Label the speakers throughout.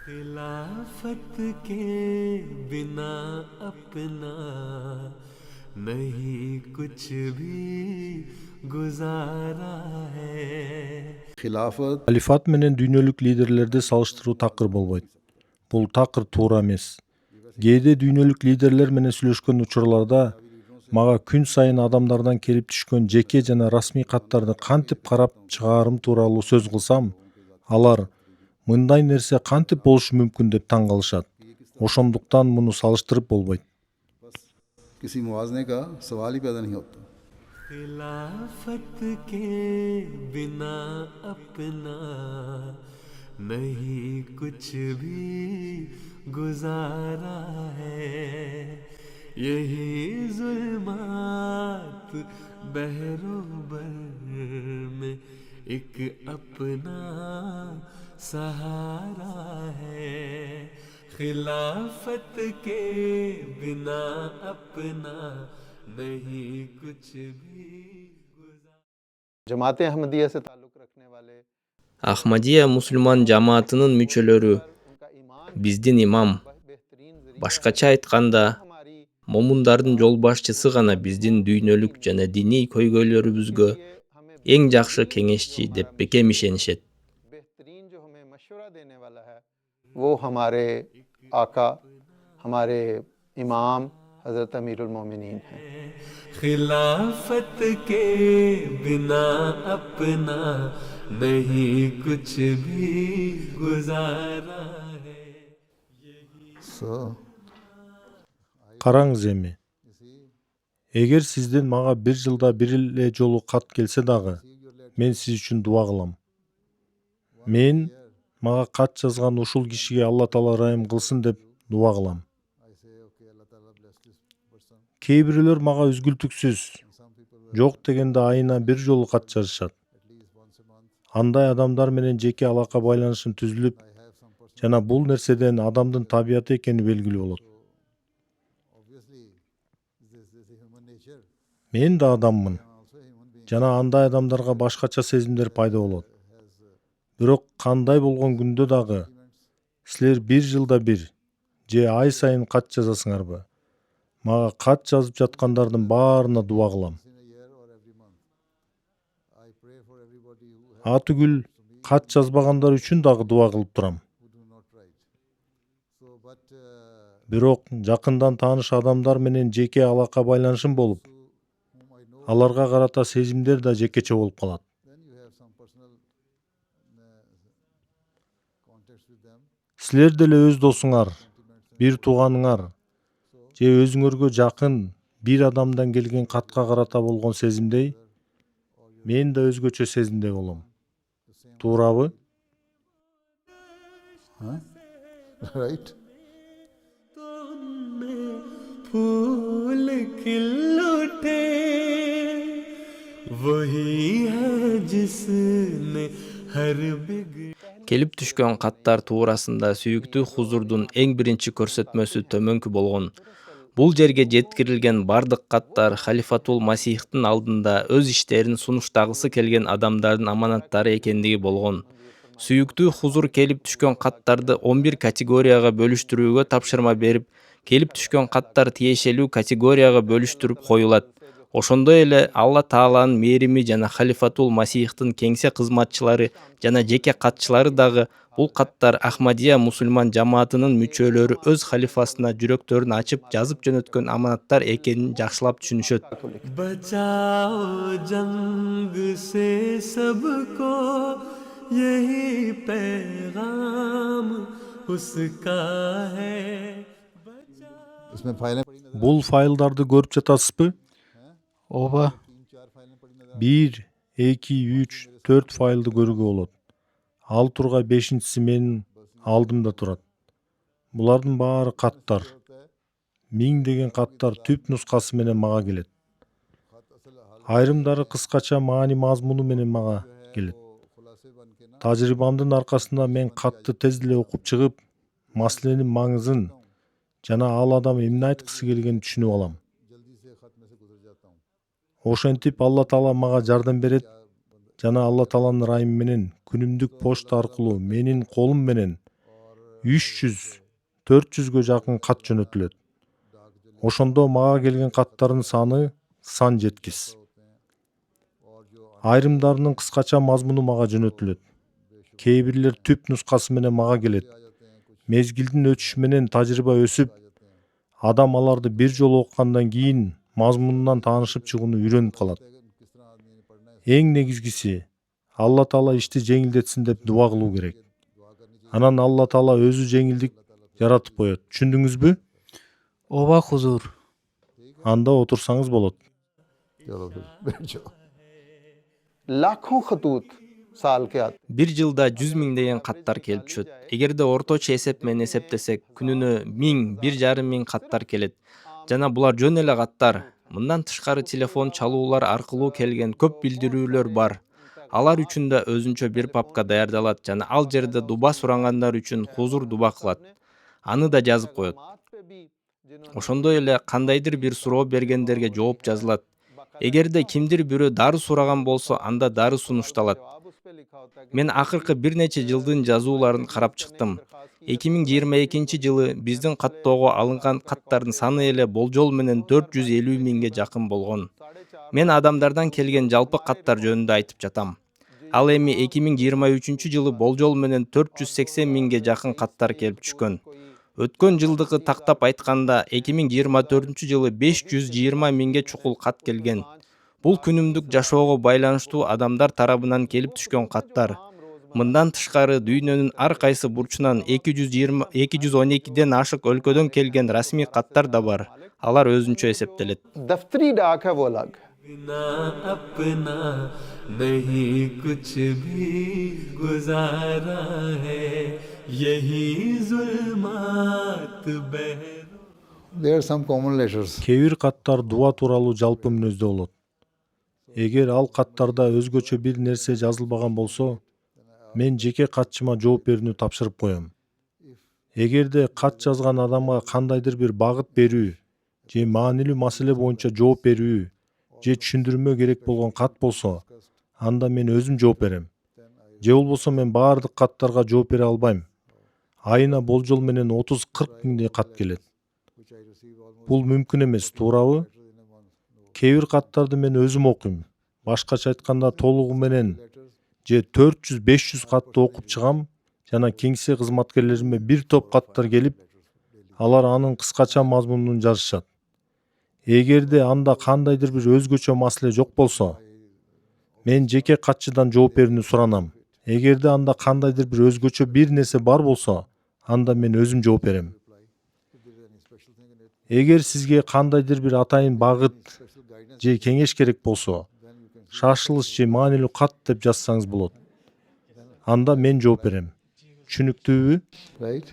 Speaker 1: खिलाफत के बिना अपना नहीं कुछ भी गुजारा है.
Speaker 2: Hilafat
Speaker 3: Халифат менен дүйнөлүк лидерлерди салыштыруу такыр болбойт. Бул такыр туура эмес. Кээде дүйнөлүк лидерлер менен сүйлөшкөн учурларда мага күн сайын адамдардан келип түшкөн жеке жана расмий каттарды кантип карап чыгаарым тууралуу сөз кылсам, алар мындай нерсе кантип болушу мүмкүн деп таң калышат. Ошондуктан муну салыштырып болбойт.
Speaker 2: किसी मुआवजे का सवाल ही पैदा नहीं होता.
Speaker 1: खिलाफत के बिना अपना नहीं कुछ भी गुजारा है. यही जुल्मात बहरोबर में एक अपना सहारा है. खिलाफत के बिना अपना नहीं कुछ भी गुजारा.
Speaker 4: जमात अहमदिया से ताल्लुक रखने वाले
Speaker 5: Ахмадия мусульман жамаатынын мүчөлөрү, биздин имам, башкача айтканда, момундардын жол башчысы гана биздин дүйнөлүк жана диний көйгөйлөрүбүзгө эң жакшы кеңешчи деп бекем ишенишет.
Speaker 4: बेहतरीन जो हमें मशवरा देने वाला है वो हमारे आका हमारे इमाम हज़रत अमीरुल मोमिनीन हैं.
Speaker 1: खिलाफत के बिना अपना नहीं कुछ भी गुजारा है.
Speaker 2: So,
Speaker 3: Караңыз эми. Эгер сизден мага бир жылда бир эле жолу кат келсе дагы, мен сиз үчүн дуа кылам. Мен мага кат жазган ушул кишиге Алла Таала ырайым кылсын деп дуа кылам. Кээ бирөөлөр мага үзгүлтүксүз, жок дегенде айына бир жолу кат жазышат. Андай адамдар менен жеке алака байланышым түзүлүп, жана бул нерседен адамдын табияты экени белгилүү болот. Мен да адаммын. Жана андай адамдарга башкача сезимдер пайда болот. Бирок кандай болгон күндө дагы силер бир жылда бир же ай сайын кат жазасыңарбы? Мага кат жазып жаткандардын баарына дуа кылам. Атүгүл кат жазбагандар үчүн дагы дуа кылып турам. Бирок жакындан тааныш адамдар менен жеке алака байланышым болуп, аларга карата сезимдер да жекече болуп калат. Силер деле өз досуңар, бир тууганыңар же өзүңөргө жакын бир адамдан келген катка карата болгон сезимдей, мен да өзгөчө сезимде болом. Туурабы?
Speaker 2: right?
Speaker 1: फूल खिल उठे वही है जिसने हर बिगड़.
Speaker 5: Келип түшкөн каттар туурасында сүйүктүү хузурдун эң биринчи көрсөтмөсү төмөнкү болгон. Бул жерге жеткирилген бардык каттар Халифатул Масихтин алдында өз иштерин сунуштагысы келген адамдардын аманаттары экендиги болгон. Сүйүктүү хузур келип түшкөн каттарды 11 категорияга бөлүштүрүүгө тапшырма берип, келип түшкөн каттар тиешелүү категорияга бөлүштүрүп коюлат. Ошондой эле Алла Тааланын мээрими жана Халифатул Масихтин кеңсе кызматчылары жана жеке катчылары дагы бул каттар Ахмадия мусульман жамаатынын мүчөлөрү өз халифасына жүрөктөрүн ачып жазып жөнөткөн аманаттар экенин жакшылап түшүнүшөт.
Speaker 1: बचाओ जंग से सबको यही पैगाम उसका है.
Speaker 2: इसमें फाइलें
Speaker 3: Бул файлдарды көрүп жатасызбы?
Speaker 6: Ооба,
Speaker 3: 1, 2, 3, 4 файлды көрүүгө болот. Ал тургай 5-си менин алдымда турат. Булардын баары каттар. 1000 деген каттар түп нускасы менен мага келет. Айрымдары кыскача маани мазмуну менен мага келет. Тажрыйбамдын аркасында мен катты тез эле окуп чыгып, маселенин маңызын жана ал адам эмне айткысы келгенин түшүнүп алам. Ошентип Алла Таала мага жардам берет жана Алла Тааланын ырайымы менен күнүмдүк почта аркылуу менин колум менен 300-400гө жакын кат жөнөтүлөт. Ошондо мага келген каттардын саны сан жеткис. Айрымдарынын кыскача мазмуну мага жөнөтүлөт. Кээ бирлер түп нускасы менен мага келет. Мезгилдин өтүшү менен тажрыйба өсүп, адам аларды бир жолу окугандан кийин мазмунунан таанышып чыгууну үйрөнүп калат. Эң негизгиси, Алла Таала ишти жеңилдетсин деп дуа кылуу керек. Анан Алла Таала өзү жеңилдик жаратып коет. Түшүндүңүзбү?
Speaker 6: Ооба хузур.
Speaker 3: Анда отурсаңыз болот.
Speaker 2: चलो फिर बैठ जाओ।
Speaker 4: लाखों खतूत साल के आते
Speaker 5: Бир жылда 100 миңдеген каттар келип түшөт. Эгерде орточо эсеп менен эсептесек, күнүнө 1000-1,5 миң каттар келет. Жана булар жөн эле каттар. Мындан тышкары телефон чалуулар аркылуу келген көп билдирүүлөр бар. Алар үчүн да өзүнчө бир папка даярдалат жана ал жерде дуба сурангандар үчүн хузур дуба кылат. Аны да жазып коет. Ошондой эле кандайдыр бир суроо бергендерге жооп жазылат. Эгерде кимдир бирөө дары сураган болсо, анда дары сунушталат. Мен акыркы бир нече жылдын жазууларын карап чыктым. 2022-жылы биздин каттоого алынган каттардын саны эле болжол менен 450 миңге жакын болгон. Мен адамдардан келген жалпы каттар жөнүндө айтып жатам. Ал эми 2023-жылы болжол менен 480 миңге жакын каттар келип түшкөн. Өткөн жылдыкы тактап айтканда 2024-жылы 520 миңге чукул кат келген. Бул күнүмдүк жашоого байланыштуу адамдар тарабынан келип түшкөн каттар. Мындан тышкары дүйнөнүн ар кайсы бурчунан 212ден ашык өлкөдөн келген расмий каттар да бар. Алар өзүнчө эсептелет.
Speaker 4: दफ्तरी डाक है वो अलग
Speaker 1: बिना अपना नहीं कुछ भी गुजारा है यही जुल्मात बह
Speaker 2: There are some common letters.
Speaker 3: Кээ бир каттар дуа тууралуу жалпы мүнөздө болот. Эгер ал каттарда өзгөчө бир нерсе жазылбаган болсо, мен жеке катчыма жооп берүүнү тапшырып коем. Эгерде кат жазган адамга кандайдыр бир багыт берүү же маанилүү маселе боюнча жооп берүү же түшүндүрмө керек болгон кат болсо, анда мен өзүм жооп берем. Же болбосо мен баардык каттарга жооп бере албайм. Айына болжол менен 30-40 миңдей кат келет. Бул мүмкүн эмес, туурабы? Кээ бир каттарды мен өзүм окуйм. Башкача айтканда толугу менен же 400-500 катты окуп чыгам жана кеңсе кызматкерлериме бир топ каттар келип, алар анын кыскача мазмунун жазышат. Эгерде анда кандайдыр бир өзгөчө маселе жок болсо, мен жеке катчыдан жооп берүүнү суранам. Эгерде анда кандайдыр бир өзгөчө бир нерсе бар болсо, анда мен өзүм жооп берем. Эгер сизге кандайдыр бир атайын багыт же кеңеш керек болсо, шашылыш же маанилүү кат деп жазсаңыз болот. Анда мен жооп берем. Түшүнүктүүбү?
Speaker 2: Right?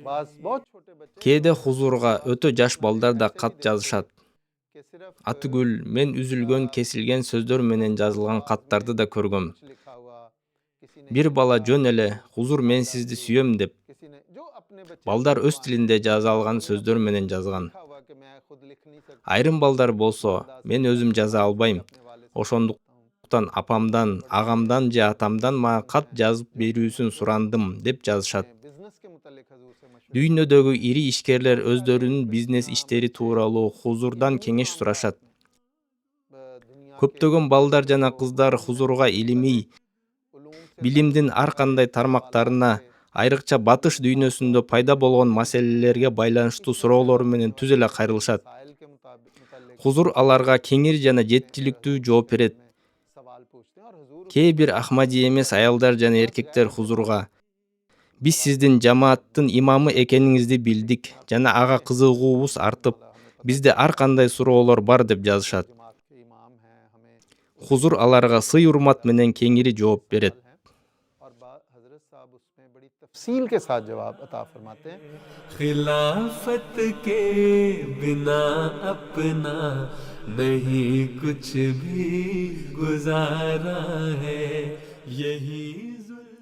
Speaker 4: बास बहुत छोटे बच्चे
Speaker 5: Кээде хузурга өтө жаш балдар да кат жазышат.
Speaker 4: के सिर्फ
Speaker 5: Атыгүл, мен үзүлгөн, кесилген сөздөр менен жазылган каттарды да көргөм.
Speaker 4: लिखा हुआ किसी ने
Speaker 5: Бир бала жөн эле "Хузур, мен сизди сүйөм" деп
Speaker 4: किसी ने जो अपने बच्चे
Speaker 5: балдар өз тилинде жаза алган сөздөр менен жазган.
Speaker 4: लिखा हुआ कि मैं खुद लिख नहीं सकता
Speaker 5: Айрым балдар болсо, мен өзүм жаза албайм. Ошондуктан апамдан, агамдан же атамдан мага кат жазып берүүсүн сурандым деп жазышат.
Speaker 4: बिजनेस के मुतालिक हजूर से मशवरा
Speaker 5: Дүйнөдөгү ири ишкерлер өздөрүнүн бизнес иштери тууралуу хузурдан кеңеш сурашат.
Speaker 4: दुनिया
Speaker 5: Көптөгөн балдар жана кыздар хузурга илимий,
Speaker 4: उलूम से
Speaker 5: билимдин ар кандай тармактарына, айрыкча батыш дүйнөсүндө пайда болгон маселелерге байланыштуу суроолор менен түз эле кайрылышат.
Speaker 4: साइल के मुताबिक
Speaker 5: Хузур аларга кеңир жана жеткиликтүү жооп берет.
Speaker 4: सवाल पूछते हैं और हजूर
Speaker 5: Кээ бир ахмади эмес аялдар жана эркектер хузурга "Биз сиздин жамааттын имамы экениңизди билдик жана ага кызыгуубуз артып, бизде ар кандай суроолор бар" деп жазышат.
Speaker 4: जमात के इमाम हैं हमें
Speaker 5: Хузур аларга сый урмат менен кеңири жооп берет.
Speaker 4: और हजरत साहब उसमें बड़ी तफसील के साथ जवाब अता फरमाते हैं
Speaker 1: खिलाफत के बिना अपना नहीं कुछ भी गुजारा है यही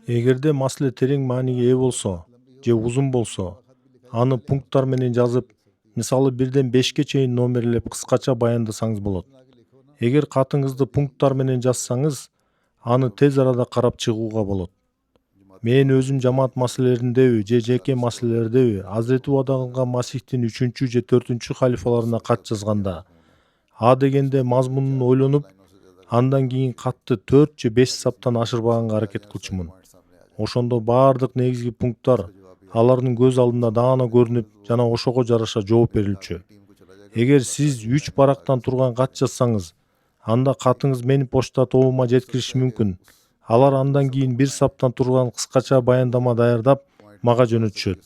Speaker 3: Эгерде маселе терең мааниге ээ болсо же узун болсо, аны пункттар менен жазып, мисалы 1ден 5ке чейин номерлеп кыскача баяндасаңыз болот. Эгер катыңызды пункттар менен жазсаңыз, аны тез арада карап чыгууга болот. Мен өзүм жамаат маселелериндеби же жеке маселелердеби Азирети убада кылган Масихтин 3 же 4 халифаларына кат жазганда А дегенде мазмунун ойлонуп, андан кийин катты 4 же 5 саптан ашырбаганга аракет кылчумун. Ошондо баардык негизги пункттар алардын көз алдында даана көрүнүп жана ошого жараша жооп берилчү. Эгер сиз 3 барактан турган кат жазсаңыз, анда катыңыз менин почта тобума жеткириши мүмкүн. Алар андан кийин 1 саптан турган кыскача баяндама даярдап мага жөнөтүшөт.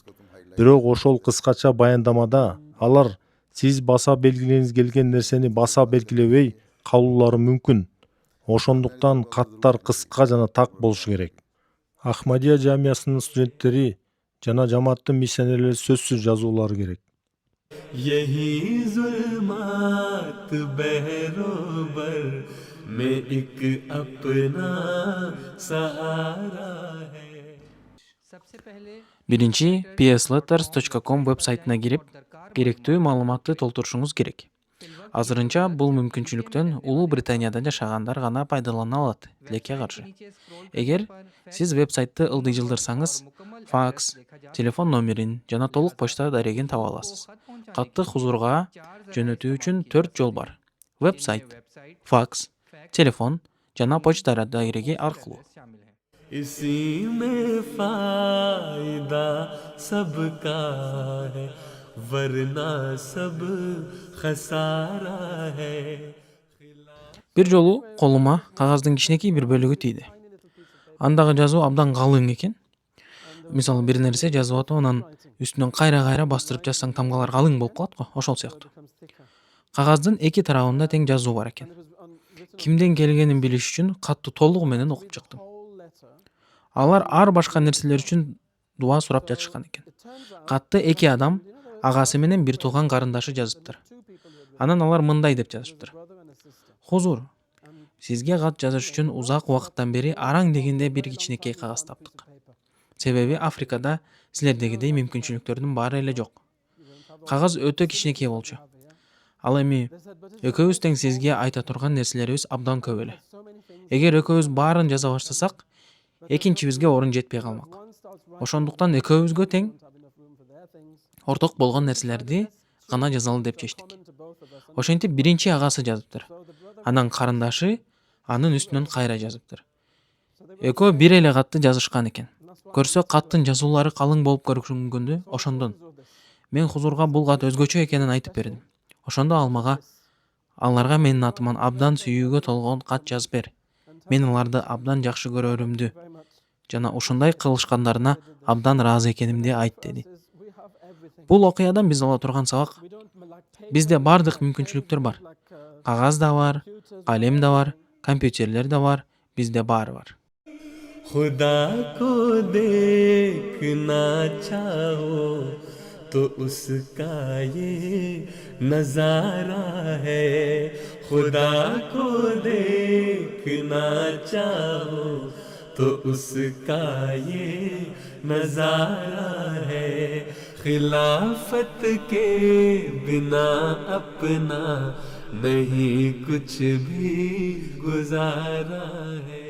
Speaker 3: Бирок ошол кыскача баяндамада алар сиз баса белгилегиңиз келген нерсени баса белгилебей калуулары мүмкүн. Ошондуктан каттар кыска жана так болушу керек. Ахмадия жамиясынын студенттери жана жамааттын миссионерлери сөзсүз жазуулары керек.
Speaker 1: यही जुल्मात बहरोबर में एक अपना सहारा है.
Speaker 6: Биринчи psletters.com веб-сайтына кирип, керектүү маалыматты толтурушуңуз керек. Азырынча бул мүмкүнчүлүктөн Улуу Британияда жашагандар гана пайдалана алат, тилекке каршы. Эгер сиз веб-сайтты ылдый жылдырсаңыз, факс, телефон номерин жана толук почта дарегин таба аласыз. Катты хузурга жөнөтүү үчүн 4 жол бар. Веб-сайт, факс, телефон жана почта дареги аркылуу.
Speaker 1: इसी में फायदा सबका है वरना सब खसारा है.
Speaker 6: Бир жолу колума кагаздын кичинекей бир бөлүгү тийди. Андагы жазуу абдан калың экен. Мисалы бир нерсе жазып атып, анан үстүнөн кайра бастырып жазсаң тамгалар калың болуп калат го, ошол сыяктуу. Кагаздын эки тарабында тең жазуу бар экен. Кимден келгенин билиш үчүн катты толугу менен окуп чыктым. Алар ар башка нерселер үчүн дуа сурап жатышкан экен. Катты эки адам агасы менен бир тууган карындашы жазыптыр. Анан алар мындай деп жазышыптыр. Хузур, сизге кат жазыш үчүн узак убакыттан бери араң дегенде бир кичинекей кагаз таптык. Себеби Африкада силердегидей мүмкүнчүлүктөрдүн баары эле жок. Кагаз өтө кичинекей болчу. Ал эми экөөбүз тең сизге айта турган нерселерибиз абдан көп эле. Эгер экөөбүз баарын жаза баштасак, экинчибизге орун жетпей калмак. Ошондуктан экөөбүзгө тең орток болгон нерселерди гана жазалы деп чечтик. Ошентип биринчи агасы жазыптыр. Анан карындашы анын үстүнөн кайра жазыптыр. Экөө бир эле катты жазышкан экен. Көрсө каттын жазуулары калың болуп көрүнгөндө ошондон мен хузурга бул кат өзгөчө экенин айтып бердим. Ошондо ал мага аларга менин атыман абдан сүйүүгө толгон кат жазып бер. Мен аларды абдан жакшы көрөрүмдү жана ушундай кылышкандарына абдан ыраазы экенимди айт деди. Бул окуядан биз ала турган сабак: бизде бардык мүмкүнчүлүктөр бар. Кагаз да бар, калем да бар, компьютерлер да бар, бизде баары бар.
Speaker 1: खुदा को देखना चाहो तो उसका ये नजारा है. खुदा को देखना चाहो तो उसका ये नजारा है. खिलाफत के बिना अपना नहीं कुछ भी गुजारा है.